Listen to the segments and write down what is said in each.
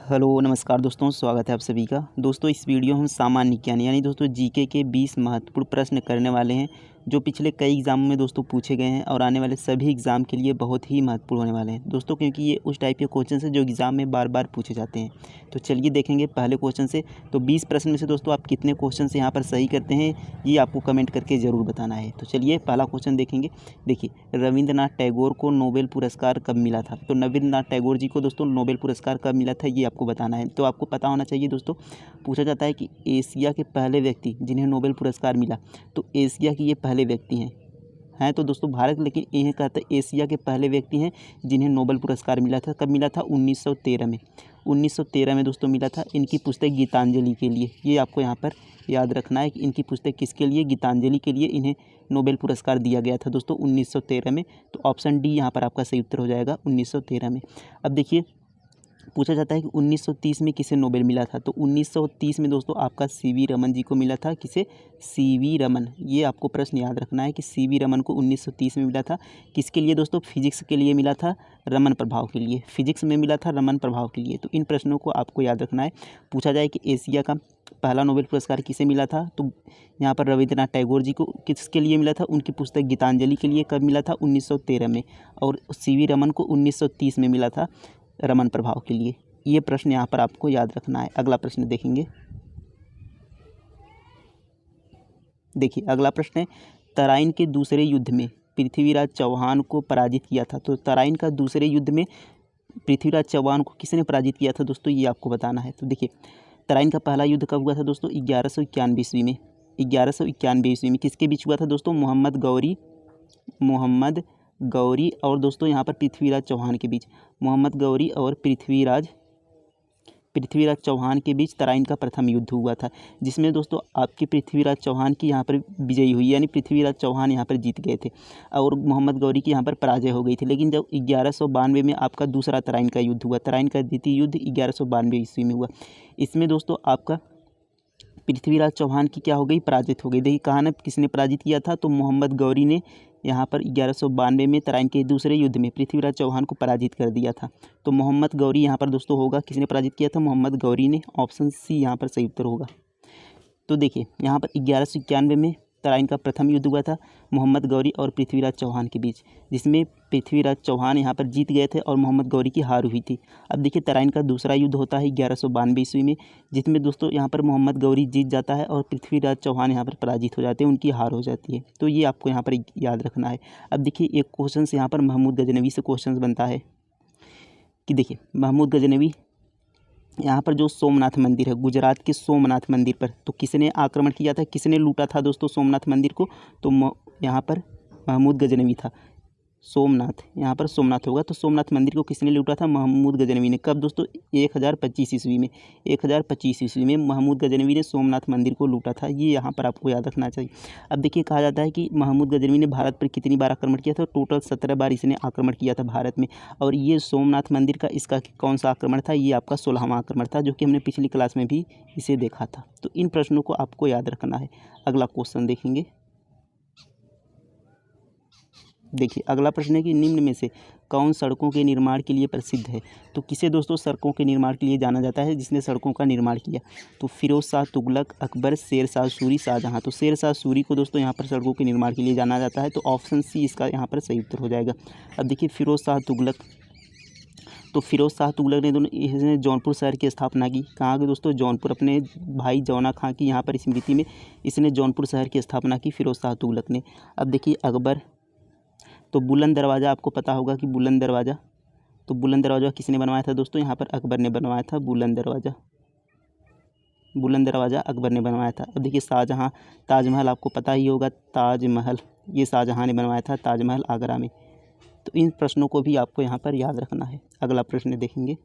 Hello नमस्कार दोस्तों, स्वागत है आप सभी का। दोस्तों इस वीडियो हम सामान्य ज्ञान यानी दोस्तों जीके के 20 महत्वपूर्ण प्रश्न करने वाले हैं जो पिछले कई एग्जामों में दोस्तों पूछे गए हैं और आने वाले सभी एग्ज़ाम के लिए बहुत ही महत्वपूर्ण होने वाले हैं दोस्तों, क्योंकि ये उस टाइप के क्वेश्चन है जो एग्ज़ाम में बार बार पूछे जाते हैं। तो चलिए देखेंगे पहले क्वेश्चन से। तो 20 प्रश्न में से दोस्तों आप कितने क्वेश्चन यहाँ पर सही करते हैं ये आपको कमेंट करके ज़रूर बताना है। तो चलिए पहला क्वेश्चन देखेंगे। देखिए, रविंद्रनाथ टैगोर को नोबेल पुरस्कार कब मिला था? तो रविंद्रनाथ टैगोर जी को दोस्तों नोबेल पुरस्कार कब मिला था ये आपको बताना है। तो आपको पता होना चाहिए दोस्तों, पूछा जाता है कि एशिया के पहले व्यक्ति जिन्हें नोबेल पुरस्कार मिला, तो एशिया के ये पहले व्यक्ति हैं तो दोस्तों भारत, लेकिन इन्हें कहते हैं एशिया के पहले व्यक्ति हैं जिन्हें नोबेल पुरस्कार मिला था। कब मिला था? 1913 में। 1913 में दोस्तों मिला था। इनकी पुस्तक गीतांजलि के लिए, ये आपको यहाँ पर याद रखना है कि इनकी पुस्तक किसके लिए? गीतांजलि के लिए इन्हें नोबेल पुरस्कार दिया गया था दोस्तों 1913 में। तो ऑप्शन डी यहाँ पर आपका सही उत्तर हो जाएगा, 1913 में। अब देखिए, पूछा जाता है कि 1930 में किसे नोबेल मिला था? तो 1930 में दोस्तों आपका सीवी रमन जी को मिला था। किसे? सीवी रमन। ये आपको प्रश्न याद रखना है कि सीवी रमन को 1930 में मिला था। किसके लिए दोस्तों? फिजिक्स के लिए मिला था, रमन प्रभाव के लिए। फिजिक्स में मिला था रमन प्रभाव के लिए। तो इन प्रश्नों को आपको याद रखना है। पूछा जाए कि एशिया का पहला नोबेल पुरस्कार किसे मिला था? तो यहाँ पर रविंद्रनाथ टैगोर जी को किसके लिए मिला था? उनकी पुस्तक गीतांजलि के लिए। कब मिला था? 1913 में। और सीवी रमन को 1930 में मिला था, रमन प्रभाव के लिए। ये प्रश्न यहाँ पर आपको याद रखना है। अगला प्रश्न देखेंगे। देखिए अगला प्रश्न है, तराइन के दूसरे युद्ध में पृथ्वीराज चौहान को पराजित किया था। तो तराइन का दूसरे युद्ध में पृथ्वीराज चौहान को किसने पराजित किया था दोस्तों, ये आपको बताना है। तो देखिए, तराइन का पहला युद्ध कब हुआ था दोस्तों? 1191 ईस्वी में। 1191 ईस्वी में किसके बीच हुआ था दोस्तों? मोहम्मद गौरी और दोस्तों यहाँ पर पृथ्वीराज चौहान के बीच। मोहम्मद गौरी और पृथ्वीराज चौहान के बीच तराइन का प्रथम युद्ध हुआ था, जिसमें दोस्तों आपके पृथ्वीराज चौहान की यहाँ पर विजयी हुई, यानी पृथ्वीराज चौहान यहाँ पर जीत गए थे और मोहम्मद गौरी की यहाँ पर पराजय हो गई थी। लेकिन जब 1192 में आपका दूसरा तराइन का युद्ध हुआ, तराइन का द्वितीय युद्ध 1192 ईस्वी में हुआ। इसमें दोस्तों आपका पृथ्वीराज चौहान की क्या हो गई? पराजित हो गई। देखिए कहाँ ने किसने पराजित किया था? तो मोहम्मद गौरी ने यहाँ पर 1192 में तराइन के दूसरे युद्ध में पृथ्वीराज चौहान को पराजित कर दिया था। तो मोहम्मद गौरी यहाँ पर दोस्तों होगा, किसने पराजित किया था? मोहम्मद गौरी ने। ऑप्शन सी यहाँ पर सही उत्तर होगा। तो देखिए यहाँ पर 1191 में तराइन का प्रथम युद्ध हुआ था मोहम्मद गौरी और पृथ्वीराज चौहान के बीच, जिसमें पृथ्वीराज चौहान यहाँ पर जीत गए थे और मोहम्मद गौरी की हार हुई थी। अब देखिए तराइन का दूसरा युद्ध होता है 1192 ईस्वी में, जिसमें दोस्तों यहाँ पर मोहम्मद गौरी जीत जाता है और पृथ्वीराज चौहान यहाँ पर पराजित हो जाते हैं, उनकी हार हो जाती है। तो ये आपको यहाँ पर याद रखना है। अब देखिए एक क्वेश्चन यहाँ पर महमूद गजनवी से क्वेश्चन बनता है कि देखिए, महमूद गजनवी यहाँ पर जो सोमनाथ मंदिर है, गुजरात के सोमनाथ मंदिर पर, तो किसने आक्रमण किया था, किसने लूटा था दोस्तों सोमनाथ मंदिर को? तो यहाँ पर महमूद गजनवी था। सोमनाथ, यहाँ पर सोमनाथ होगा। तो सोमनाथ मंदिर को किसने लूटा था? महमूद गजनवी ने। कब दोस्तों? 1025 ईस्वी में। 1025 ईस्वी में महमूद गजनवी ने सोमनाथ मंदिर को लूटा था। ये यहाँ पर आपको याद रखना चाहिए। अब देखिए कहा जाता है कि महमूद गजनवी ने भारत पर कितनी बार आक्रमण किया था? टोटल 17 बार इसने आक्रमण किया था भारत में। और ये सोमनाथ मंदिर का इसका कौन सा आक्रमण था? ये आपका 16वां आक्रमण था, जो कि हमने पिछली क्लास में भी इसे देखा था। तो इन प्रश्नों को आपको याद रखना है। अगला क्वेश्चन देखेंगे। देखिए अगला प्रश्न है कि निम्न में से कौन सड़कों के निर्माण के लिए प्रसिद्ध है? तो किसे दोस्तों सड़कों के निर्माण के लिए जाना जाता है, जिसने सड़कों का निर्माण किया? तो फिरोज शाह तुगलक, अकबर, शेर शाह सूरी, शाहजहाँ। तो शेर शाह सूरी को दोस्तों यहाँ पर सड़कों के निर्माण के लिए जाना जाता है। तो ऑप्शन सी इसका यहाँ पर सही उत्तर हो जाएगा। अब देखिए फिरोज शाह तुगलक, तो फिरोज शाह तुगलक ने इसने जौनपुर शहर की स्थापना की। कहाँ की दोस्तों? जौनपुर। अपने भाई जौना खां की यहाँ पर स्मृति में इसने जौनपुर शहर की स्थापना की, फिरोज शाह तुगलक ने। अब देखिए अकबर, तो बुलंद दरवाज़ा आपको पता होगा कि बुलंद दरवाज़ा, तो बुलंद दरवाज़ा किसने बनवाया था दोस्तों? यहाँ पर अकबर ने बनवाया था बुलंद दरवाज़ा। बुलंद दरवाज़ा अकबर ने बनवाया था। अब देखिए शाहजहाँ, ताजमहल आपको पता ही होगा, ताजमहल ये शाहजहाँ ने बनवाया था, ताजमहल आगरा में। तो इन प्रश्नों को भी आपको यहाँ पर याद रखना है। अगला प्रश्न देखेंगे।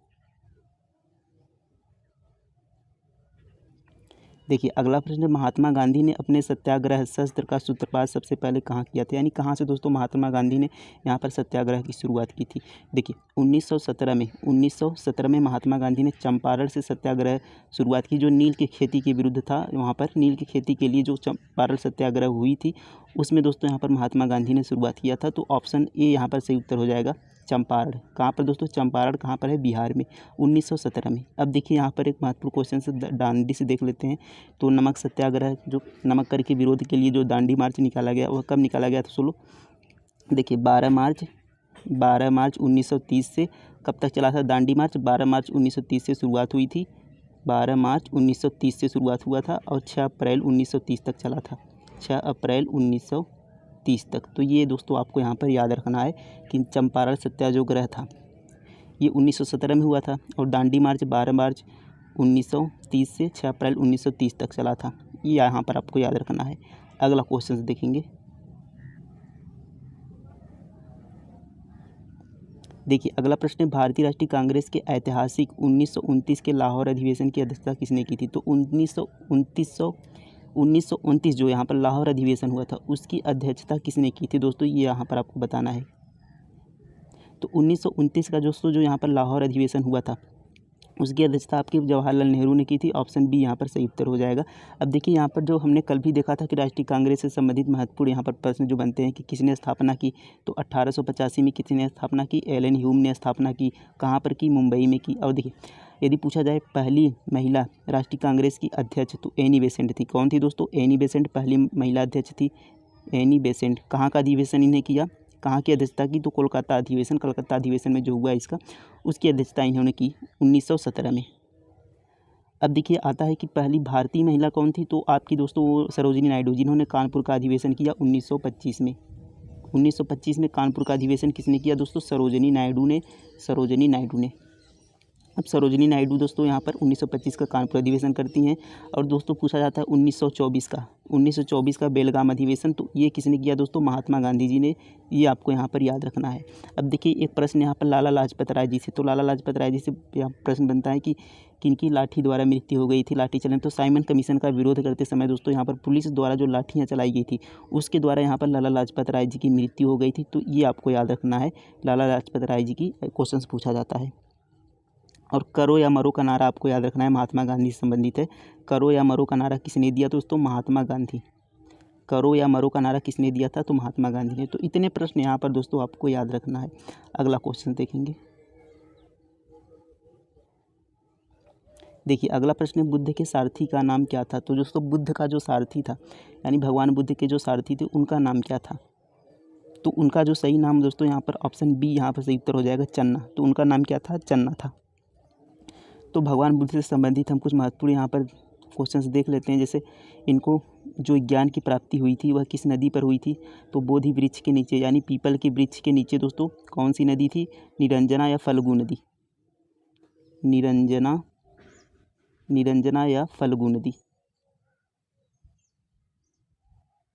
देखिए अगला प्रश्न, महात्मा गांधी ने अपने सत्याग्रह शस्त्र का सूत्रपात सबसे पहले कहाँ किया था? यानी कहाँ से दोस्तों महात्मा गांधी ने यहाँ पर सत्याग्रह की शुरुआत की थी? देखिए 1917 में महात्मा गांधी ने चंपारण से सत्याग्रह शुरुआत की, जो नील की खेती के विरुद्ध था। वहाँ पर नील की खेती के लिए जो चंपारण सत्याग्रह हुई थी, उसमें दोस्तों यहाँ पर महात्मा गांधी ने शुरुआत किया था। तो ऑप्शन ए यहाँ पर सही उत्तर हो जाएगा, चंपारण। कहाँ पर दोस्तों? चंपारण कहाँ पर है? बिहार में, 1917 में। अब देखिए यहाँ पर एक महत्वपूर्ण क्वेश्चन से दांडी से देख लेते हैं। तो नमक सत्याग्रह, जो नमक कर के विरोध के लिए जो दांडी मार्च निकाला गया, वह कब निकाला गया? तो सुनो, देखिए 12 मार्च 1930 से कब तक चला था दांडी मार्च? 12 मार्च 1930 से शुरुआत हुई थी, 12 मार्च 1930 से शुरुआत हुआ था और 6 अप्रैल 1930 तक चला था, 6 अप्रैल 1930 तक। तो ये दोस्तों आपको यहाँ पर याद रखना है कि चंपारण सत्याग्रह था, ये 1917 में हुआ था और दांडी मार्च 12 मार्च 1930 से 6 अप्रैल 1930 तक चला था। ये यहाँ पर आपको याद रखना है। अगला क्वेश्चन देखेंगे। देखिए अगला प्रश्न है, भारतीय राष्ट्रीय कांग्रेस के ऐतिहासिक 1929 के लाहौर अधिवेशन की अध्यक्षता किसने की थी? तो 1929 जो यहाँ पर लाहौर अधिवेशन हुआ था, उसकी अध्यक्षता किसने की थी दोस्तों? ये यहाँ पर आपको बताना है। तो 1929 का दोस्तों जो यहाँ पर लाहौर अधिवेशन हुआ था, उसकी अध्यक्षता आपके जवाहरलाल नेहरू ने की थी। ऑप्शन बी यहाँ पर सही उत्तर हो जाएगा। अब देखिए यहाँ पर जो हमने कल भी देखा था कि राष्ट्रीय कांग्रेस से संबंधित महत्वपूर्ण यहाँ पर प्रश्न जो बनते हैं कि किसने स्थापना की, तो 1885 में किसने स्थापना की? एलन ह्यूम ने स्थापना की। कहाँ पर की? मुंबई में की। और देखिए यदि पूछा जाए पहली महिला राष्ट्रीय कांग्रेस की अध्यक्ष, तो एनी बेसेंट थी। कौन थी दोस्तों? एनी बेसेंट पहली महिला अध्यक्ष थी, एनी बेसेंट। कहाँ का अधिवेशन इन्हें किया? कहाँ की अध्यक्षता की? तो कोलकाता अधिवेशन, कलकत्ता अधिवेशन में जो हुआ इसका, उसकी अध्यक्षता इन्होंने की 1917 में। अब देखिए आता है कि पहली भारतीय महिला कौन थी? तो आपकी दोस्तों वो सरोजिनी नायडू, जिन्होंने कानपुर का अधिवेशन किया 1925 में। 1925 में कानपुर का अधिवेशन किसने किया दोस्तों? सरोजिनी नायडू ने, सरोजिनी नायडू ने। अब सरोजिनी नायडू दोस्तों यहाँ पर 1925 का कानपुर अधिवेशन करती हैं। और दोस्तों पूछा जाता है 1924 का बेलगाम अधिवेशन, तो ये किसने किया दोस्तों? महात्मा गांधी जी ने। ये आपको यहाँ पर याद रखना है। अब देखिए एक प्रश्न यहाँ पर लाला लाजपत राय जी से, तो लाला लाजपत राय जी से यहाँ प्रश्न बनता है कि किनकी लाठी द्वारा मृत्यु हो गई थी, लाठी चलन? तो साइमन कमीशन का विरोध करते समय दोस्तों यहाँ पर पुलिस द्वारा जो लाठियाँ चलाई गई थी, उसके द्वारा यहाँ पर लाला लाजपत राय जी की मृत्यु हो गई थी। तो ये आपको याद रखना है, लाला लाजपत राय जी की क्वेश्चन पूछा जाता है। और करो या मरो का नारा आपको याद रखना है, महात्मा गांधी से संबंधित है। करो या मरो का नारा किसने दिया दोस्तों? महात्मा गांधी। करो या मरो का नारा किसने दिया था? तो महात्मा गांधी ने। तो इतने प्रश्न यहाँ पर दोस्तों आपको याद रखना है। अगला क्वेश्चन देखेंगे। देखिए अगला प्रश्न है, बुद्ध के सारथी का नाम क्या था? तो दोस्तों बुद्ध का जो सारथी था, यानी भगवान बुद्ध के जो सारथी थे, उनका नाम क्या था? तो उनका जो सही नाम दोस्तों यहाँ पर ऑप्शन बी यहाँ पर सही उत्तर हो जाएगा, चन्ना। तो उनका नाम क्या था? चन्ना था। तो भगवान बुद्ध से संबंधित हम कुछ महत्वपूर्ण यहाँ पर क्वेश्चंस देख लेते हैं। जैसे इनको जो ज्ञान की प्राप्ति हुई थी वह किस नदी पर हुई थी? तो बोधि वृक्ष के नीचे, यानी पीपल के वृक्ष के नीचे दोस्तों कौन सी नदी थी? निरंजना या फल्गु नदी, निरंजना या फल्गु नदी,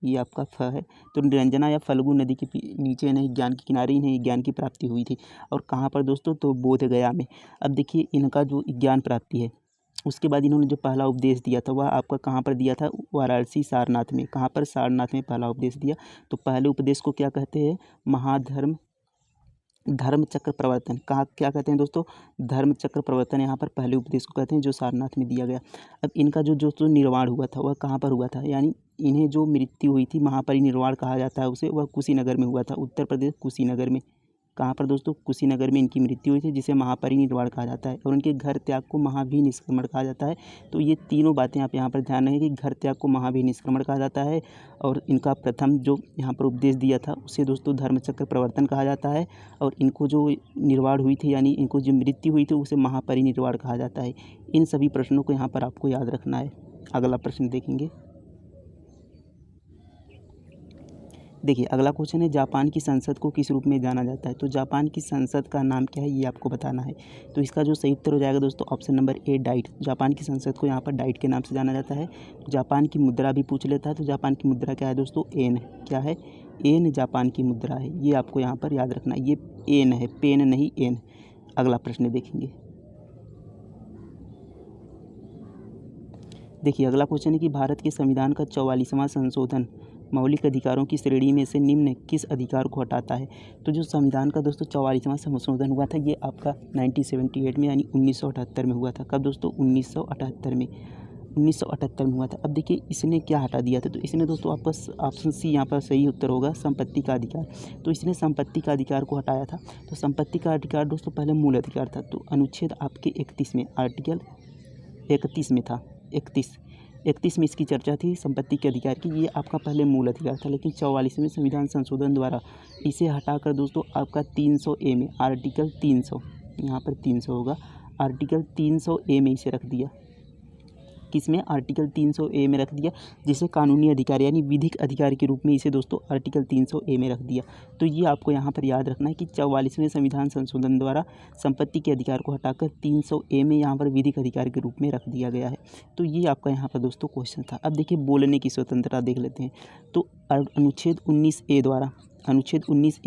ये आपका फ है। तो निरंजना या फल्गु नदी के नीचे इन्हें ज्ञान के किनारे इन्हें ज्ञान की प्राप्ति हुई थी। और कहाँ पर दोस्तों? तो बोध गया में। अब देखिए इनका जो ज्ञान प्राप्ति है, उसके बाद इन्होंने जो पहला उपदेश दिया था वह आपका कहाँ पर दिया था? वाराणसी सारनाथ में। कहाँ पर? सारनाथ में पहला उपदेश दिया। तो पहले उपदेश को क्या कहते हैं? धर्म चक्र प्रवर्तन। कहाँ क्या कहते हैं दोस्तों? धर्म चक्र प्रवर्तन यहाँ पर पहले उपदेश को कहते हैं, जो सारनाथ में दिया गया। अब इनका जो निर्वाण हुआ था वह कहाँ पर हुआ था? यानी इन्हें जो मृत्यु हुई थी, महापरिनिर्वाण कहा जाता है उसे, वह कुशीनगर में हुआ था, उत्तर प्रदेश कुशीनगर में। कहाँ पर दोस्तों? कुशीनगर में इनकी मृत्यु हुई थी, जिसे महापरिनिर्वाण कहा जाता है। और उनके घर त्याग को महाभिनिष्क्रमण कहा जाता है। तो ये तीनों बातें आप यहाँ पर ध्यान रखें कि घर त्याग को महाभिनिष्क्रमण कहा जाता है, और इनका प्रथम जो यहाँ पर उपदेश दिया था उसे दोस्तों धर्मचक्र प्रवर्तन कहा जाता है, और इनको जो निर्वाण हुई थी, यानी इनको जो मृत्यु हुई थी, उसे महापरिनिर्वाण कहा जाता है। इन सभी प्रश्नों को यहाँ पर आपको याद रखना है। अगला प्रश्न देखेंगे। देखिए अगला क्वेश्चन है, जापान की संसद को किस रूप में जाना जाता है? तो जापान की संसद का नाम क्या है, ये आपको बताना है। तो इसका जो सही उत्तर हो जाएगा दोस्तों option number A, diet. Japan की संसद को यहाँ पर डाइट के नाम से जाना जाता है। जापान की मुद्रा भी पूछ लेता है, तो जापान की मुद्रा क्या है दोस्तों? एन। क्या है? एन जापान की मुद्रा है। ये आपको यहाँ पर याद रखना है, ये एन है, पेन नहीं एन। अगला प्रश्न देखेंगे। देखिए अगला क्वेश्चन है कि भारत के संविधान का 44वां संशोधन मौलिक अधिकारों की श्रेणी में से निम्न किस अधिकार को हटाता है? तो जो संविधान का दोस्तों 44वां संशोधन हुआ था, ये आपका 1978 में यानी 1978 में हुआ था। कब दोस्तों? 1978 में। 1978 में हुआ था। अब देखिए इसने क्या हटा दिया था, तो इसने दोस्तों आपका ऑप्शन सी यहाँ पर सही उत्तर होगा, संपत्ति का अधिकार। तो इसने संपत्ति का अधिकार को हटाया था। तो संपत्ति का अधिकार दोस्तों पहले मूल अधिकार था, तो अनुच्छेद आपके 31 में, आर्टिकल 31 में था, 31 में इसकी चर्चा थी संपत्ति के अधिकार की। ये आपका पहले मूल अधिकार था, लेकिन 44वें संविधान संशोधन द्वारा इसे हटाकर दोस्तों आपका 300A में, आर्टिकल 300, यहाँ पर 300 होगा, आर्टिकल 300A में इसे रख दिया। किसमें? आर्टिकल 300A में रख दिया, जिसे कानूनी अधिकार यानी विधिक अधिकार के रूप में इसे दोस्तों आर्टिकल 300A में रख दिया। तो ये आपको यहाँ पर याद रखना है कि 44वें संविधान संशोधन द्वारा संपत्ति के अधिकार को हटाकर 300A में यहाँ पर विधिक अधिकार के रूप में रख दिया गया है। तो ये आपका यहाँ पर दोस्तों क्वेश्चन था। अब देखिए बोलने की स्वतंत्रता देख लेते हैं। तो अनुच्छेद 19A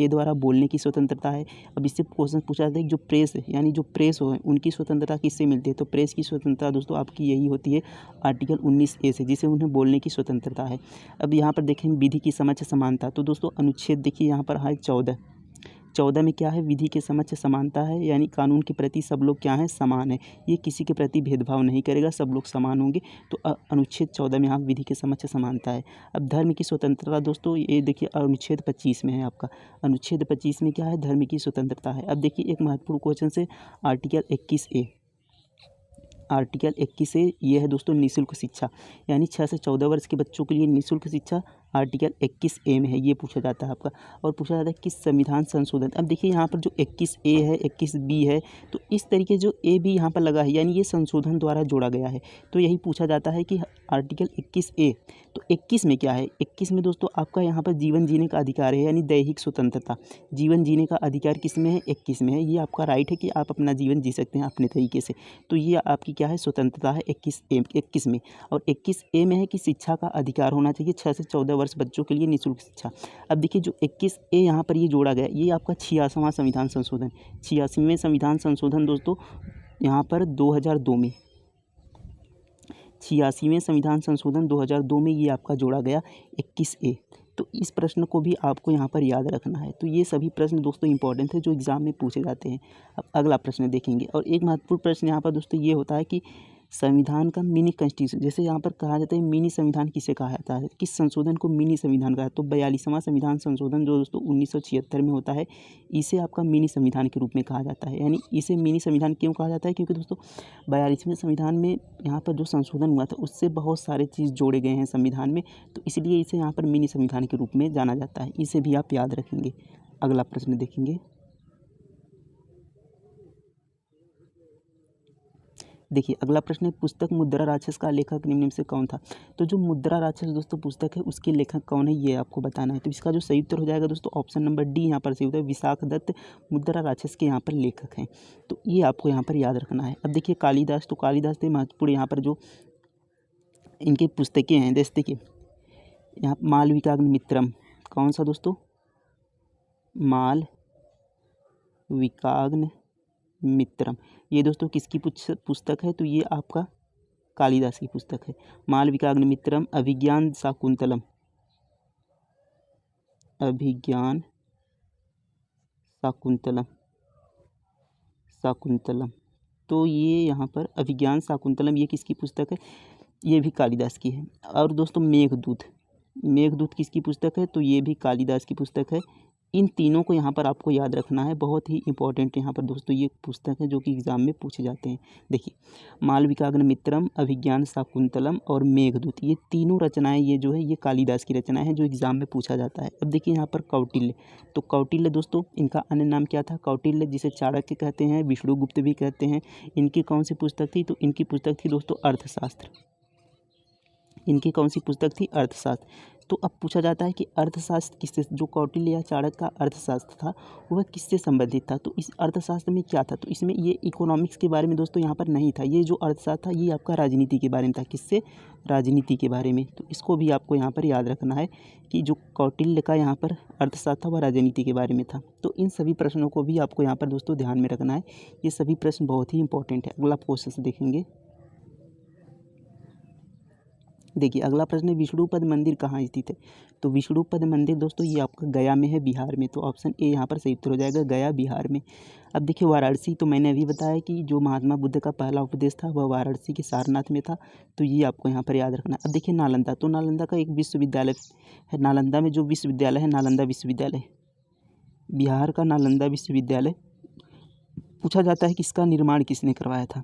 द्वारा बोलने की स्वतंत्रता है। अब इससे क्वेश्चन पूछा जाता है कि जो प्रेस है यानी जो प्रेस हो उनकी स्वतंत्रता किससे मिलती है? तो प्रेस की स्वतंत्रता दोस्तों आपकी यही होती है आर्टिकल 19A से, जिसे उन्हें बोलने की स्वतंत्रता है। अब यहाँ पर देखें विधि की समक्ष समानता, तो दोस्तों अनुच्छेद देखिए यहाँ पर है 14 में क्या है? विधि के समक्ष समानता है, यानी कानून के प्रति सब लोग क्या हैं? समान है। ये किसी के प्रति भेदभाव नहीं करेगा, सब लोग समान होंगे। तो अनुच्छेद 14 में यहाँ विधि के समक्ष समानता है। अब धर्म की स्वतंत्रता दोस्तों ये देखिए अनुच्छेद 25 में है आपका। अनुच्छेद 25 में क्या है? धर्म की स्वतंत्रता है। अब देखिए एक महत्वपूर्ण क्वेश्चन से आर्टिकल 21A, आर्टिकल 21A ये है दोस्तों निःशुल्क शिक्षा, यानी 6 से 14 वर्ष के बच्चों के लिए निःशुल्क शिक्षा आर्टिकल 21A में है। ये पूछा जाता है आपका। और पूछा जाता है किस संविधान संशोधन। अब देखिए यहाँ पर जो 21A है, 21B है, तो इस तरीके जो A भी यहाँ पर लगा है, यानी ये संशोधन द्वारा जोड़ा गया है। तो यही पूछा जाता है कि आर्टिकल 21A, तो 21 में क्या है? 21 में दोस्तों आपका यहाँ पर जीवन जीने का अधिकार है, यानी दैहिक स्वतंत्रता। जीवन जीने का अधिकार किस में है? 21 में है। ये आपका राइट है कि आप अपना जीवन जी सकते हैं अपने तरीके से। तो ये आपकी क्या है? स्वतंत्रता है 21 में। और 21A में है कि शिक्षा का अधिकार होना चाहिए 6 से 14 वर्ष बच्चों के लिए निःशुल्क शिक्षा। अब देखिए जो 21A यहाँ पर ये जोड़ा गया, ये आपका 86वां संविधान संशोधन, 86वें संविधान संशोधन दोस्तों यहाँ पर 2002 में, 86वें संविधान संशोधन 2002 में ये आपका जोड़ा गया 21A। तो इस प्रश्न को भी आपको यहाँ पर याद रखना है। तो ये सभी प्रश्न दोस्तों इंपॉर्टेंट है जो एग्ज़ाम में पूछे जाते हैं। अब अगला प्रश्न देखेंगे, और एक महत्वपूर्ण प्रश्न यहाँ पर दोस्तों ये होता है कि संविधान का मिनी कॉन्स्टिट्यूशन, जैसे यहाँ पर कहा जाता है मिनी संविधान किसे कहा जाता है? किस संशोधन को मिनी संविधान कहा है? तो 42वां संविधान संशोधन जो दोस्तों 1976 में होता है, इसे आपका मिनी संविधान के रूप में कहा जाता है। यानी इसे मिनी संविधान क्यों कहा जाता है? क्योंकि दोस्तों 42वें संविधान में यहाँ पर जो संशोधन हुआ था उससे बहुत सारे चीज़ जोड़े गए हैं संविधान में, तो इसलिए इसे यहाँ पर मिनी संविधान के रूप में जाना जाता है। इसे भी आप याद रखेंगे। अगला प्रश्न देखेंगे। देखिए अगला प्रश्न है पुस्तक मुद्रा राक्षस का लेखक निम्न में से कौन था? तो जो मुद्रा राक्षस दोस्तों पुस्तक है उसके लेखक कौन है ये आपको बताना है। तो इसका जो सही उत्तर हो जाएगा दोस्तों ऑप्शन नंबर डी यहाँ पर सही होता है, विशाख दत्त मुद्रा राक्षस के यहाँ पर लेखक हैं। तो ये आपको यहाँ पर याद रखना है। अब देखिए कालिदास, तो कालिदास ने महत्वपूर्ण यहाँ पर जो इनकी पुस्तकें हैं, जैसे देखिए यहाँ मालविकाग्नि मित्रम, कौन सा दोस्तों? मालविकाग्नि मित्रम, ये दोस्तों किसकी पुस्तक है? तो ये आपका कालिदास की पुस्तक है। मालविकाग्नि मित्रम, अभिज्ञान शाकुंतलम, अभिज्ञान शाकुंतलम, तो ये यहाँ पर अभिज्ञान शाकुंतलम ये किसकी पुस्तक है? ये भी कालिदास की है। और दोस्तों मेघदूत किसकी पुस्तक है? तो ये भी कालिदास की पुस्तक है। इन तीनों को यहाँ पर आपको याद रखना है, बहुत ही इंपॉर्टेंट यहाँ पर दोस्तों ये पुस्तक है जो कि एग्ज़ाम में पूछे जाते हैं। देखिए मालविकाग्नि मित्रम, अभिज्ञान शाकुंतलम और मेघदूत, ये तीनों रचनाएं ये जो है ये कालिदास की रचनाएं हैं जो एग्ज़ाम में पूछा जाता है। अब देखिए यहाँ पर कौटिल्य, तो कौटिल्य दोस्तों इनका अन्य नाम क्या था? कौटिल्य, जिसे चाणक्य कहते हैं, विष्णुगुप्त भी कहते हैं। इनकी कौन सी पुस्तक थी? तो इनकी पुस्तक थी दोस्तों अर्थशास्त्र। इनकी कौन सी पुस्तक थी? अर्थशास्त्र। तो अब पूछा जाता है कि अर्थशास्त्र किससे, जो कौटिल्य या चाणक्य का अर्थशास्त्र था वह किससे संबंधित था? तो इस अर्थशास्त्र में क्या था? तो इसमें ये इकोनॉमिक्स के बारे में दोस्तों यहाँ पर नहीं था। ये जो अर्थशास्त्र था ये आपका राजनीति के बारे में था। किससे? राजनीति के बारे में। तो इसको भी आपको यहाँ पर याद रखना है कि जो कौटिल्य का यहाँ पर अर्थशास्त्र था वह राजनीति के बारे में था। तो इन सभी प्रश्नों को भी आपको यहाँ पर दोस्तों ध्यान में रखना है। ये सभी प्रश्न बहुत ही इंपॉर्टेंट है। अगला क्वेश्चन देखेंगे। देखिए अगला प्रश्न है, विष्णुपद मंदिर कहाँ स्थित है? तो विष्णुपद मंदिर दोस्तों ये आपका गया में है, बिहार में। तो ऑप्शन ए यहाँ पर सही उत्तर हो जाएगा, गया बिहार में। अब देखिए वाराणसी, तो मैंने अभी बताया कि जो महात्मा बुद्ध का पहला उपदेश था वह वाराणसी के सारनाथ में था, तो ये आपको यहाँ पर याद रखना है। अब देखिए नालंदा, तो नालंदा का एक विश्वविद्यालय है, नालंदा में जो विश्वविद्यालय है नालंदा विश्वविद्यालय, बिहार का नालंदा विश्वविद्यालय। पूछा जाता है कि इसका निर्माण किसने करवाया था?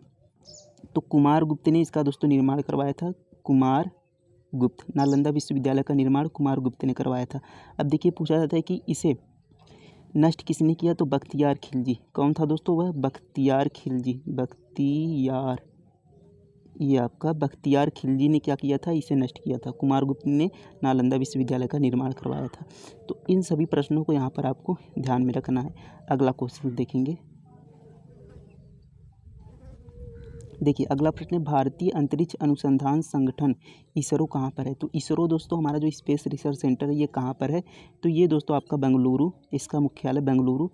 तो कुमार गुप्त ने इसका दोस्तों निर्माण करवाया था, कुमार गुप्त। नालंदा विश्वविद्यालय का निर्माण कुमार गुप्त ने करवाया था। अब देखिए पूछा जाता है कि इसे नष्ट किसने किया? तो बख्तियार खिलजी। कौन था दोस्तों? वह बख्तियार खिलजी, बख्तियार, ये आपका बख्तियार खिलजी ने क्या किया था? इसे नष्ट किया था। कुमार गुप्त ने नालंदा विश्वविद्यालय का निर्माण करवाया था। तो इन सभी प्रश्नों को यहाँ पर आपको ध्यान में रखना है। अगला क्वेश्चन देखेंगे। देखिए अगला प्रश्न है, भारतीय अंतरिक्ष अनुसंधान संगठन इसरो कहाँ पर है? तो इसरो दोस्तों हमारा जो स्पेस रिसर्च सेंटर है ये कहाँ पर है? तो ये दोस्तों आपका बेंगलुरु, इसका मुख्यालय बेंगलुरु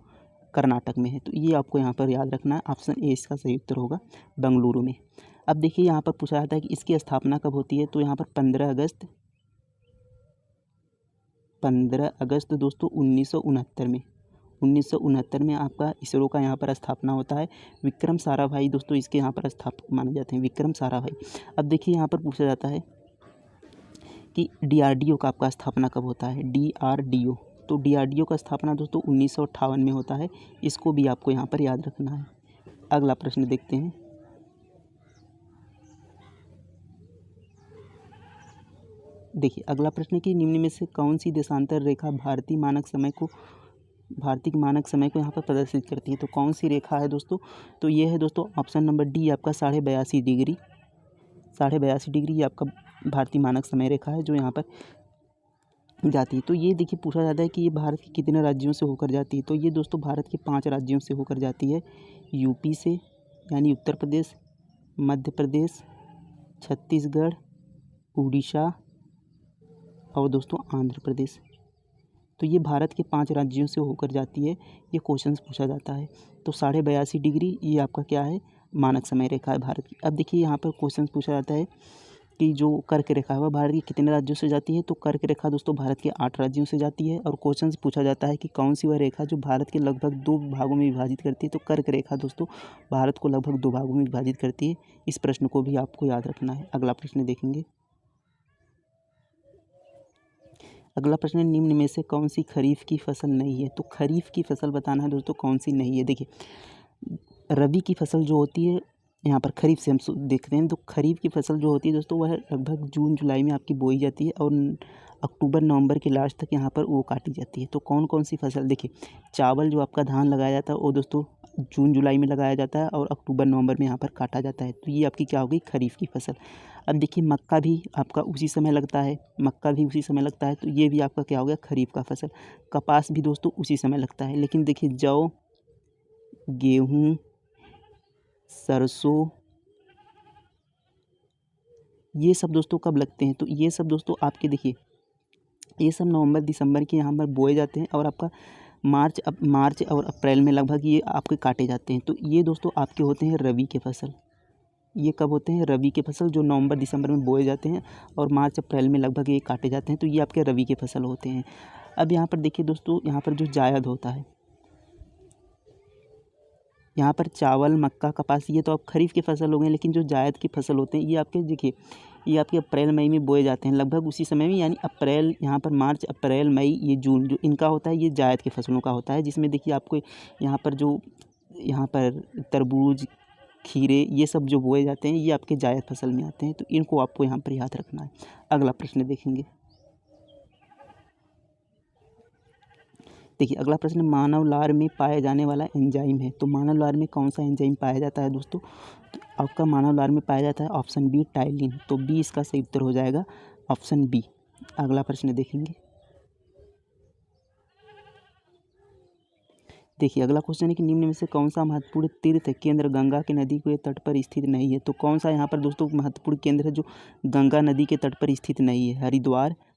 कर्नाटक में है। तो ये आपको यहाँ पर याद रखना है। ऑप्शन ए इसका सही उत्तर होगा, बेंगलुरु में। अब देखिए यहाँ पर पूछा जाता है कि इसकी स्थापना कब होती है? तो यहाँ पर 15 अगस्त दोस्तों 1969 में, 1969 में आपका इसरो का यहाँ पर स्थापना होता है। विक्रम साराभाई दोस्तों इसके यहाँ पर स्थापक माने जाते हैं, विक्रम साराभाई। अब देखिए यहाँ पर पूछा जाता है कि डीआरडीओ का आपका स्थापना कब होता है? डीआरडीओ, तो डीआरडीओ का स्थापना दोस्तों 1958 में होता है। इसको भी आपको यहाँ पर याद रखना है। अगला प्रश्न देखते हैं। देखिए अगला प्रश्न है कि निम्न में से कौन सी देशांतर रेखा भारतीय मानक समय को यहाँ पर प्रदर्शित करती है? तो कौन सी रेखा है दोस्तों? तो ये है दोस्तों ऑप्शन नंबर डी आपका 82.5 डिग्री, 82.5 डिग्री ये आपका भारतीय मानक समय रेखा है जो यहाँ पर जाती है। तो ये देखिए पूछा जाता है कि ये भारत के कितने राज्यों से होकर जाती है? तो ये दोस्तों भारत के 5 राज्यों से होकर जाती है। यूपी से यानी उत्तर प्रदेश, मध्य प्रदेश, छत्तीसगढ़, उड़ीसा और दोस्तों आंध्र प्रदेश। तो ये भारत के 5 राज्यों से होकर जाती है। ये क्वेश्चन पूछा जाता है। तो 82.5 डिग्री ये आपका क्या है? मानक समय रेखा है भारत की। अब देखिए यहाँ पर क्वेश्चन पूछा जाता है कि जो कर्क रेखा है वह भारत के कितने राज्यों से जाती है? तो कर्क रेखा दोस्तों भारत के 8 राज्यों से जाती है। और क्वेश्चन पूछा जाता है कि कौन सी वह रेखा जो भारत के लगभग 2 भागों में विभाजित करती है? तो कर्क रेखा दोस्तों भारत को लगभग 2 भागों में विभाजित करती है। इस प्रश्न को भी आपको याद रखना है। अगला प्रश्न देखेंगे। अगला प्रश्न है, निम्न में से कौन सी खरीफ की फसल नहीं है? तो खरीफ की फसल बताना है दोस्तों कौन सी नहीं है। देखिए रबी की फसल जो होती है, यहाँ पर खरीफ से हम देखते हैं तो खरीफ की फसल जो होती है दोस्तों वह लगभग जून जुलाई में आपकी बोई जाती है और अक्टूबर नवंबर के लास्ट तक यहाँ पर वो काटी जाती है। तो कौन कौन सी फसल? देखिए चावल जो आपका धान लगाया जाता है वो दोस्तों जून जुलाई में लगाया जाता है और अक्टूबर नवंबर में यहाँ पर काटा जाता है। तो ये आपकी क्या होगी? खरीफ की फसल। अब देखिए मक्का भी आपका उसी समय लगता है, तो ये भी आपका क्या हो गया? खरीफ का फसल। कपास भी दोस्तों उसी समय लगता है। लेकिन देखिए जौ, गेहूँ, सरसों ये सब दोस्तों कब लगते हैं? तो ये सब दोस्तों आपके देखिए ये सब नवंबर दिसंबर के यहाँ पर बोए जाते हैं और आपका मार्च और अप्रैल में लगभग ये आपके काटे जाते हैं। तो ये दोस्तों आपके होते हैं रबी के फसल। ये कब होते हैं? रबी के फसल जो नवंबर दिसंबर में बोए जाते हैं और मार्च अप्रैल में लगभग ये काटे जाते हैं। तो ये आपके रबी के फसल होते हैं। अब यहाँ पर देखिए दोस्तों यहाँ पर जो जायद होता है, यहाँ पर चावल, मक्का, कपास ये तो आप खरीफ की फसल हो गए। लेकिन जो जायद की फसल होते हैं ये आपके देखिए ये आपके अप्रैल मई में बोए जाते हैं लगभग उसी समय में, यानी अप्रैल, यहाँ पर मार्च, अप्रैल, मई, ये जून जो इनका होता है ये जायद की फसलों का होता है। जिसमें देखिए आपको यहाँ पर तरबूज, खीरे ये सब जो बोए जाते हैं ये आपके जायद फसल में आते हैं। तो इनको आपको यहाँ पर याद रखना है। अगला प्रश्न देखेंगे। देखिए अगला प्रश्न, मानव लार में पाया जाने वाला एंजाइम है। तो मानव लार में कौन सा एंजाइम पाया जाता है दोस्तों? तो आपका मानव लार में पाया जाता है ऑप्शन बी, टाइलिन। तो बी इसका सही उत्तर हो जाएगा, ऑप्शन बी। अगला प्रश्न देखेंगे। देखिए अगला क्वेश्चन है कि निम्न में से कौन सा महत्वपूर्ण तीर्थ केंद्र गंगा के नदी के तट पर स्थित नहीं है? तो कौन सा यहाँ पर दोस्तों महत्वपूर्ण केंद्र है जो गंगा नदी के तट पर स्थित नहीं है?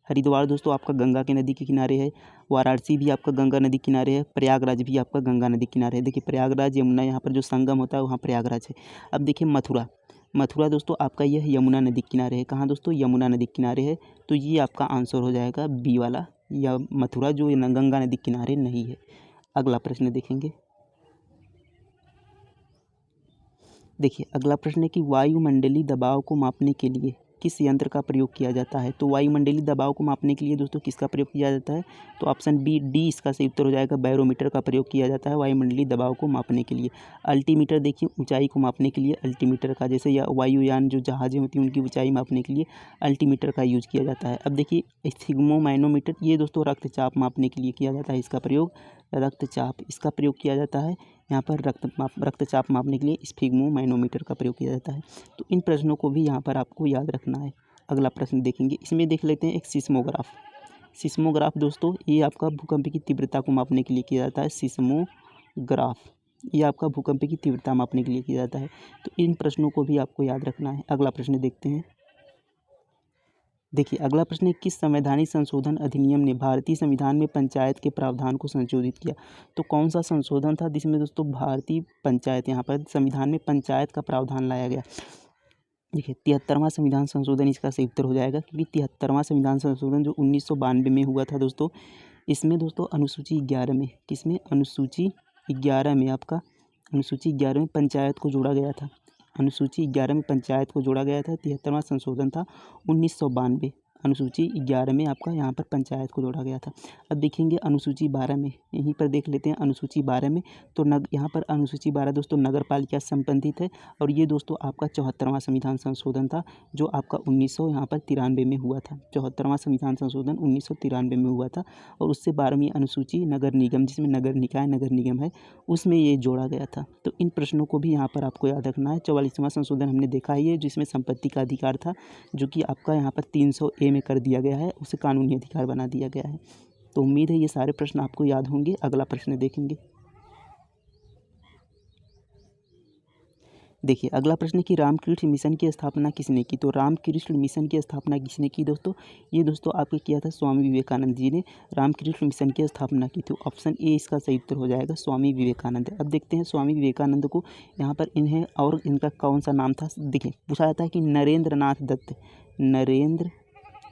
हरिद्वार दोस्तों आपका गंगा के नदी के किनारे है। वाराणसी भी आपका गंगा नदी किनारे है। प्रयागराज भी आपका गंगा नदी किनारे है। देखिए प्रयागराज यमुना यहाँ पर जो संगम होता है वहाँ प्रयागराज है। अब देखिए मथुरा, मथुरा दोस्तों आपका यह यमुना नदी के किनारे है। कहाँ दोस्तों? यमुना नदी के किनारे है। तो ये आपका आंसर हो जाएगा बी वाला, या मथुरा जो गंगा नदी के किनारे नहीं है। अगला प्रश्न देखेंगे। देखिए अगला प्रश्न है कि वायुमंडलीय दबाव को मापने के लिए किस यंत्र का प्रयोग किया जाता है? तो वायुमंडलीय दबाव को मापने के लिए दोस्तों किसका प्रयोग किया जाता है? तो ऑप्शन बी डी इसका सही उत्तर हो जाएगा, बैरोमीटर का प्रयोग किया जाता है वायुमंडलीय दबाव को मापने के लिए। अल्टीमीटर देखिए ऊंचाई को मापने के लिए अल्टीमीटर का, जैसे या वायुयान जो जहाज़ें होती हैं उनकी ऊंचाई मापने के लिए अल्टीमीटर का यूज किया जाता है। अब देखिए स्फिग्मोमैनोमीटर, ये दोस्तों रक्तचाप मापने के लिए किया जाता है, इसका प्रयोग रक्तचाप इसका प्रयोग किया जाता है। यहाँ पर रक्तचाप मापने के लिए स्फिग्मोमैनोमीटर का प्रयोग किया जाता है। तो इन प्रश्नों को भी यहाँ पर आपको याद रखना है। अगला प्रश्न देखेंगे, इसमें देख लेते हैं एक सिस्मोग्राफ। सिस्मोग्राफ दोस्तों ये आपका भूकंप की तीव्रता को मापने के लिए किया जाता है। सिस्मोग्राफ ये आपका भूकंप की तीव्रता मापने के लिए किया जाता है। तो इन प्रश्नों को भी आपको याद रखना है। अगला प्रश्न देखते हैं। देखिए अगला प्रश्न है, किस संवैधानिक संशोधन अधिनियम ने भारतीय संविधान में पंचायत के प्रावधान को संशोधित किया? तो कौन सा संशोधन था जिसमें दोस्तों भारतीय पंचायत, यहाँ पर संविधान में पंचायत का प्रावधान लाया गया? देखिए 73वां संविधान संशोधन इसका सही उत्तर हो जाएगा, क्योंकि 73वां संविधान संशोधन जो 1992 में हुआ था दोस्तों, इसमें दोस्तों अनुसूची 11 में, किसमें? अनुसूची 11 में आपका अनुसूची 11 में पंचायत को जोड़ा गया था। अनुसूची 11 में पंचायत को जोड़ा गया था। 73वां संशोधन था 1992। अनुसूची 11 में आपका यहाँ पर पंचायत को जोड़ा गया था। अब देखेंगे अनुसूची 12 में, यहीं पर देख लेते हैं अनुसूची 12 में। तो यहाँ पर अनुसूची 12 दोस्तों नगर पालिका से संबंधित है, और ये दोस्तों आपका 74वां संविधान संशोधन था जो आपका 1993 में हुआ था। 74वां संविधान संशोधन 1993 में हुआ था, और उससे 12वीं अनुसूची नगर निगम, जिसमें नगर निकाय नगर निगम है, उसमें ये जोड़ा गया था। तो इन प्रश्नों को भी यहाँ पर आपको याद रखना है। 44वां संशोधन हमने देखा ही है, जिसमें संपत्ति का अधिकार था, जो कि आपका यहाँ पर 300A में कर दिया गया है, उसे कानूनी अधिकार बना दिया गया है। तो उम्मीद है ये सारे प्रश्न आपको याद होंगे। अगला प्रश्न देखेंगे। देखिए अगला प्रश्न कि रामकृष्ण मिशन की स्थापना किसने की? तो रामकृष्ण मिशन की स्थापना किसने की दोस्तों? ये दोस्तों आपके किया था स्वामी विवेकानंद जी ने रामकृष्ण मिशन की स्थापना की थी। ऑप्शन ए इसका सही उत्तर हो जाएगा, स्वामी विवेकानंद। अब देखते हैं स्वामी विवेकानंद को यहाँ पर इन्हें और इनका कौन सा नाम था। देखिए पूछा जाता है कि नरेंद्र नाथ दत्त, नरेंद्र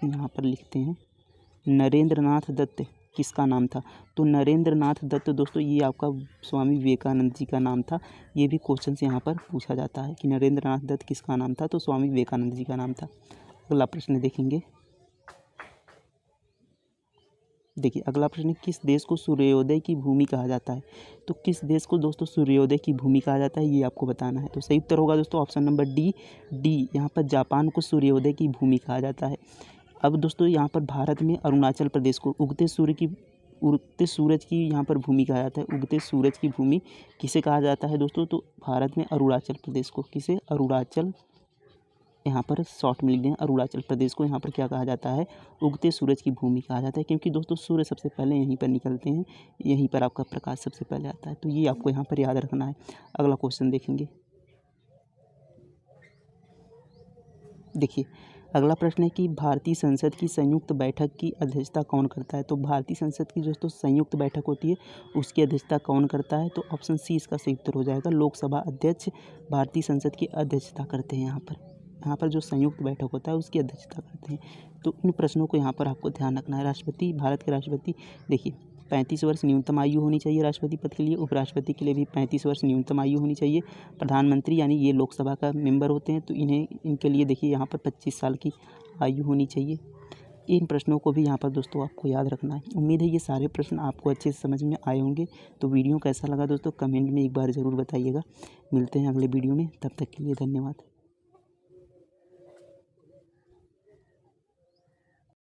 यहाँ पर लिखते हैं नरेंद्र नाथ दत्त किसका नाम था? तो नरेंद्र नाथ दत्त दोस्तों ये आपका स्वामी विवेकानंद जी का नाम था। ये भी क्वेश्चन से यहाँ पर पूछा जाता है कि नरेंद्र नाथ दत्त किसका नाम था? तो स्वामी विवेकानंद जी का नाम था। अगला प्रश्न देखेंगे। देखिए अगला प्रश्न, किस देश को सूर्योदय की भूमि कहा जाता है? तो किस देश को दोस्तों सूर्योदय की भूमि कहा जाता है, ये आपको बताना है। तो सही उत्तर होगा दोस्तों ऑप्शन नंबर डी। यहाँ पर जापान को सूर्योदय की भूमि कहा जाता है। अब दोस्तों यहाँ पर भारत में अरुणाचल प्रदेश को उगते सूरज की यहाँ पर भूमि कहा जाता है। उगते सूरज की भूमि किसे कहा जाता है दोस्तों? तो भारत में अरुणाचल प्रदेश को, किसे? अरुणाचल, यहाँ पर शॉर्ट में लिख दें अरुणाचल प्रदेश को। यहाँ पर क्या कहा जाता है? उगते सूरज की भूमि कहा जाता है, क्योंकि दोस्तों सूर्य सबसे पहले यहीं पर निकलते हैं, यहीं पर आपका प्रकाश सबसे पहले आता है। तो ये आपको यहाँ पर याद रखना है। अगला क्वेश्चन देखेंगे। देखिए अगला प्रश्न है कि भारतीय संसद की संयुक्त बैठक की अध्यक्षता कौन करता है? तो भारतीय संसद की दोस्तों संयुक्त बैठक होती है, उसकी अध्यक्षता कौन करता है? तो ऑप्शन सी इसका सही उत्तर हो जाएगा, लोकसभा अध्यक्ष भारतीय संसद की अध्यक्षता करते हैं। यहाँ पर जो संयुक्त बैठक होता है उसकी अध्यक्षता करते हैं। तो इन प्रश्नों को यहाँ पर आपको ध्यान रखना है। राष्ट्रपति, भारत के राष्ट्रपति, देखिए 35 वर्ष न्यूनतम आयु होनी चाहिए राष्ट्रपति पद के लिए। उपराष्ट्रपति के लिए भी 35 वर्ष न्यूनतम आयु होनी चाहिए। प्रधानमंत्री यानी ये लोकसभा का मेंबर होते हैं, तो इनके लिए देखिए यहाँ पर 25 साल की आयु होनी चाहिए। इन प्रश्नों को भी यहाँ पर दोस्तों आपको याद रखना है। उम्मीद है ये सारे प्रश्न आपको अच्छे से समझ में आए होंगे। तो वीडियो कैसा लगा दोस्तों कमेंट में एक बार ज़रूर बताइएगा। मिलते हैं अगले वीडियो में, तब तक के लिए धन्यवाद।